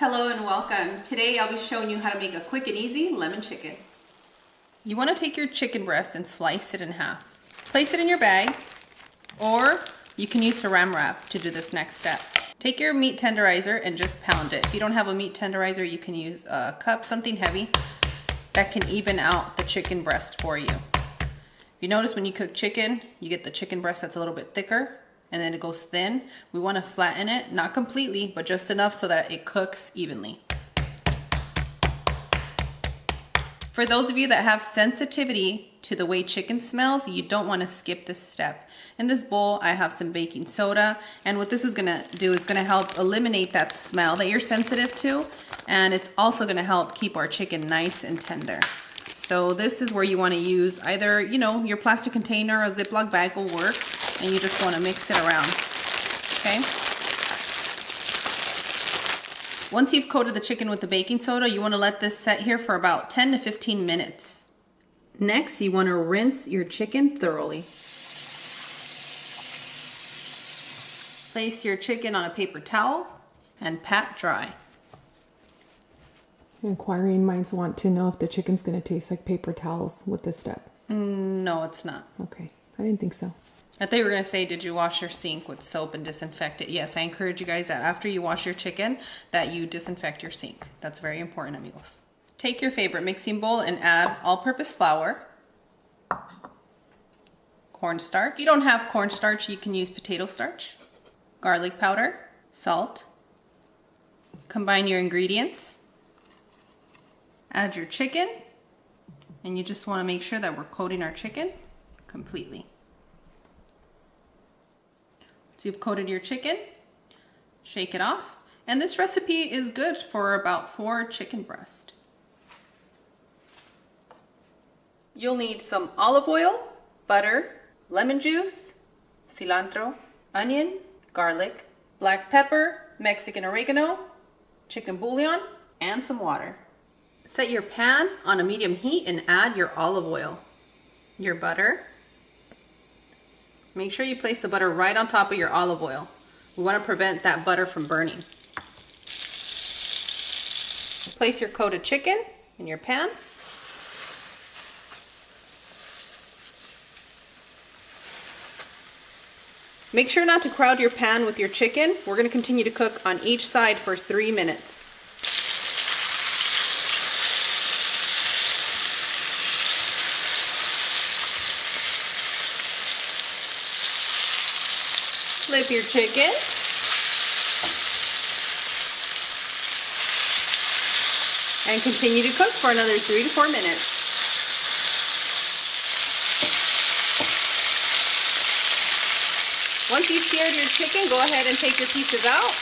Hello and welcome. Today I'll be showing you how to make a quick and easy lemon chicken. You want to take your chicken breast and slice it in half. Place it in your bag, or you can use saran wrap to do this next step. Take your meat tenderizer and just pound it. If you don't have a meat tenderizer, you can use a cup, something heavy that can even out the chicken breast for you. If you notice when you cook chicken, you get the chicken breast that's a little bit thicker and then it goes thin. We want to flatten it, not completely, but just enough so that it cooks evenly. For those of you that have sensitivity to the way chicken smells, you don't want to skip this step. In this bowl, I have some baking soda, and what this is gonna do is gonna help eliminate that smell that you're sensitive to, and it's also gonna help keep our chicken nice and tender. So this is where you want to use either, your plastic container or a Ziploc bag will work, and you just want to mix it around, okay? Once you've coated the chicken with the baking soda, you want to let this set here for about 10 to 15 minutes. Next, you want to rinse your chicken thoroughly. Place your chicken on a paper towel and pat dry. Inquiring minds want to know if the chicken's going to taste like paper towels with this step. No, it's not. Okay, I didn't think so. I thought you were going to say, did you wash your sink with soap and disinfect it? Yes, I encourage you guys that after you wash your chicken, that you disinfect your sink. That's very important, amigos. Take your favorite mixing bowl and add all-purpose flour, cornstarch. If you don't have cornstarch, you can use potato starch, garlic powder, salt. Combine your ingredients. Add your chicken, and you just want to make sure that we're coating our chicken completely. So you've coated your chicken, shake it off, and this recipe is good for about 4 chicken breasts. You'll need some olive oil, butter, lemon juice, cilantro, onion, garlic, black pepper, Mexican oregano, chicken bouillon, and some water. Set your pan on a medium heat and add your olive oil, your butter. Make sure you place the butter right on top of your olive oil. We want to prevent that butter from burning. Place your coated chicken in your pan. Make sure not to crowd your pan with your chicken. We're going to continue to cook on each side for 3 minutes. Flip your chicken. And continue to cook for another 3 to 4 minutes. Once you've seared your chicken, go ahead and take your pieces out.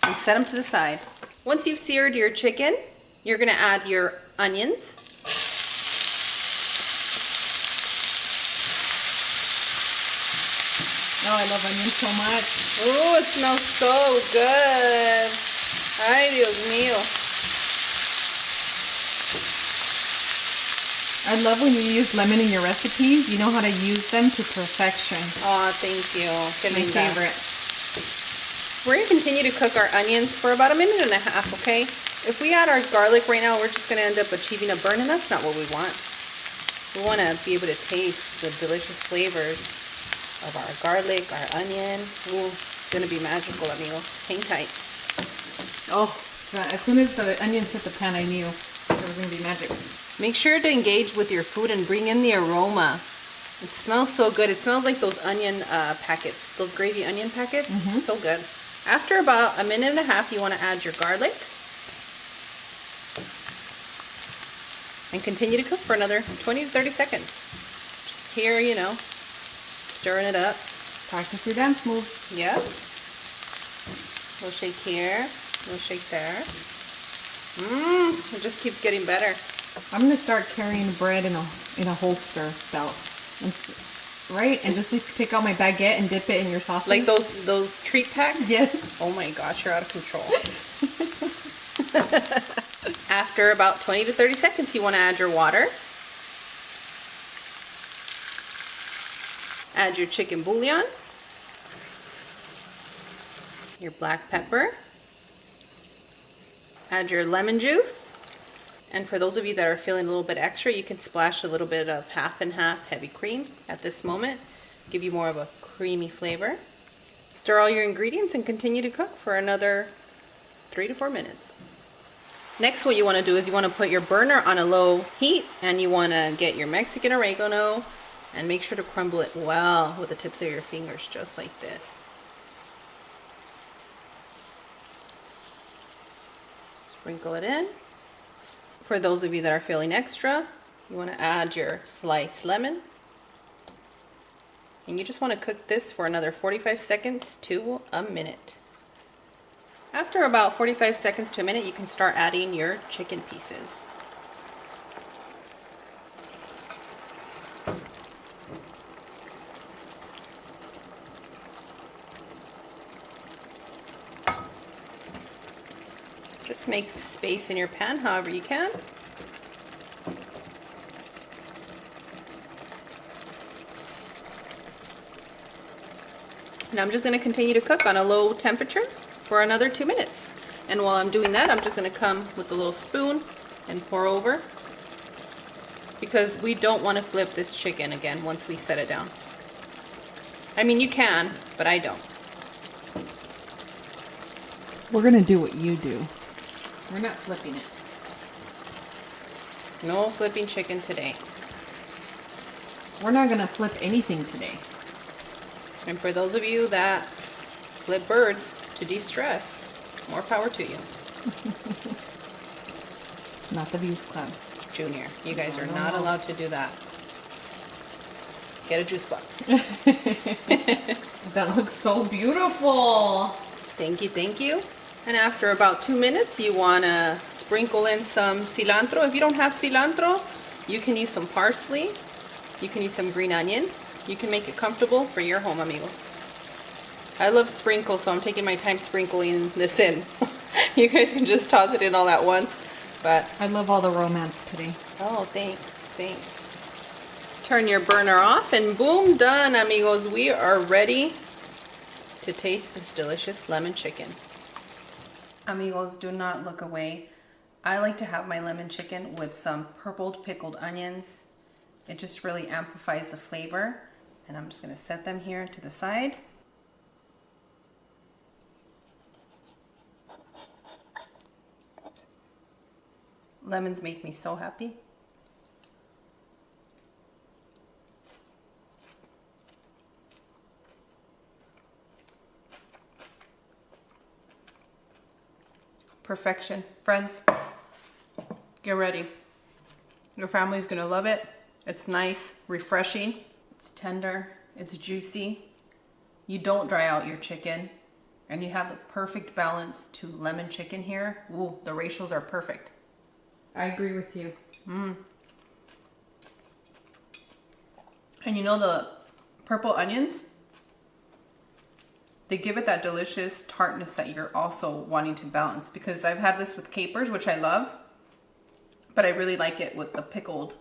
And set them to the side. Once you've seared your chicken, you're going to add your onions. Oh, I love onions so much. Oh, it smells so good. Ay, Dios mío. I love when you use lemon in your recipes. You know how to use them to perfection. Oh, thank you. My favorite. We're going to continue to cook our onions for about 1.5 minutes, okay? If we add our garlic right now, we're just going to end up achieving a burn, and that's not what we want. We want to be able to taste the delicious flavors of our garlic, our onion. Ooh, it's going to be magical, amigos. Hang tight. Oh, as soon as the onions hit the pan, I knew it was going to be magic. Make sure to engage with your food and bring in the aroma. It smells so good. It smells like those onion packets, those gravy onion packets. So good. After about 1.5 minutes, you want to add your garlic. And continue to cook for another 20 to 30 seconds. Just here, stirring it up. Practice your dance moves. Yep. We'll shake here. We'll shake there. It just keeps getting better. I'm going to start carrying bread in a holster belt. Right? And just take out my baguette and dip it in your sauces. Like those treat packs? Yes. Oh my gosh, you're out of control. After about 20 to 30 seconds, you want to add your water. Add your chicken bouillon, your black pepper, add your lemon juice, and for those of you that are feeling a little bit extra, you can splash a little bit of half and half heavy cream at this moment, give you more of a creamy flavor. Stir all your ingredients and continue to cook for another 3 to 4 minutes. Next, what you want to do is you want to put your burner on a low heat, and you want to get your Mexican oregano and make sure to crumble it well with the tips of your fingers, just like this. Sprinkle it in. For those of you that are feeling extra, you want to add your sliced lemon. And you just want to cook this for another 45 seconds to a minute. After about 45 seconds to a minute, you can start adding your chicken pieces. Just make space in your pan however you can. Now I'm just going to continue to cook on a low temperature for another 2 minutes. And while I'm doing that, I'm just going to come with a little spoon and pour over, because we don't want to flip this chicken again once we set it down. I mean, you can, but I don't. We're gonna do what you do. We're not flipping it. No flipping chicken today. We're not gonna flip anything today. And for those of you that flip birds to de-stress, more power to you. Not the Views Club. Junior, you guys are not allowed to do that. Get a juice box. That looks so beautiful. Thank you, thank you. And after about 2 minutes, you want to sprinkle in some cilantro. If you don't have cilantro, you can use some parsley. You can use some green onion. You can make it comfortable for your home, amigos. I love sprinkles, so I'm taking my time sprinkling this in. You guys can just toss it in all at once, but... I love all the romance today. Oh, thanks, thanks. Turn your burner off, and boom, done, amigos. We are ready to taste this delicious lemon chicken. Amigos, do not look away. I like to have my lemon chicken with some purpled pickled onions. It just really amplifies the flavor. And I'm just going to set them here to the side. Lemons make me so happy. Perfection. Friends, get ready. Your family's gonna love it. It's nice, refreshing, it's tender, it's juicy. You don't dry out your chicken, and you have the perfect balance to lemon chicken here. Ooh, the ratios are perfect. I agree with you. And you know, the purple onions, they give it that delicious tartness that you're also wanting to balance, because I've had this with capers, which I love, but I really like it with the pickled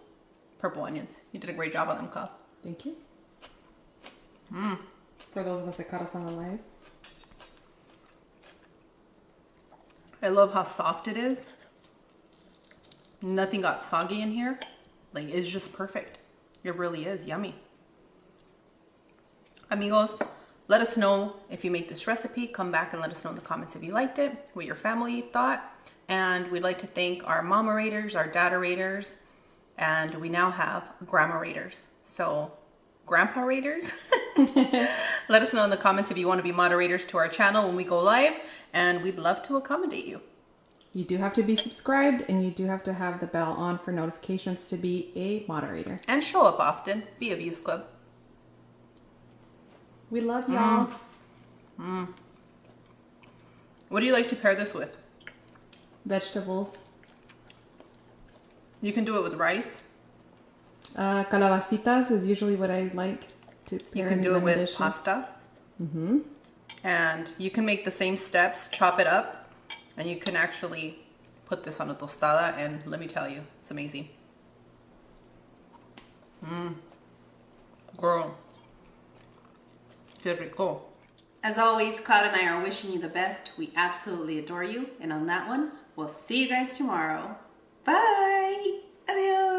purple onions. You did a great job on them, Cloud. Thank you. For those of us that caught us on the live. I love how soft it is. Nothing got soggy in here. Like, it's just perfect. It really is yummy. Amigos, let us know if you make this recipe. Come back and let us know in the comments if you liked it, what your family thought. And we'd like to thank our mama raters, our data raters, and we now have grandma raters. So, grandpa raters, let us know in the comments if you want to be moderators to our channel when we go live, and we'd love to accommodate you. You do have to be subscribed, and you do have to have the bell on for notifications to be a moderator. And show up often. Be a Views Club. We love y'all. What do you like to pair this with? Vegetables. You can do it with rice. Calabacitas is usually what I like to pair. You can do it with pasta. And you can make the same steps, chop it up, and you can actually put this on a tostada, and let me tell you, it's amazing. Girl, Qué rico. As always, Cloud and I are wishing you the best. We absolutely adore you. And on that one, we'll see you guys tomorrow. Bye. Adios.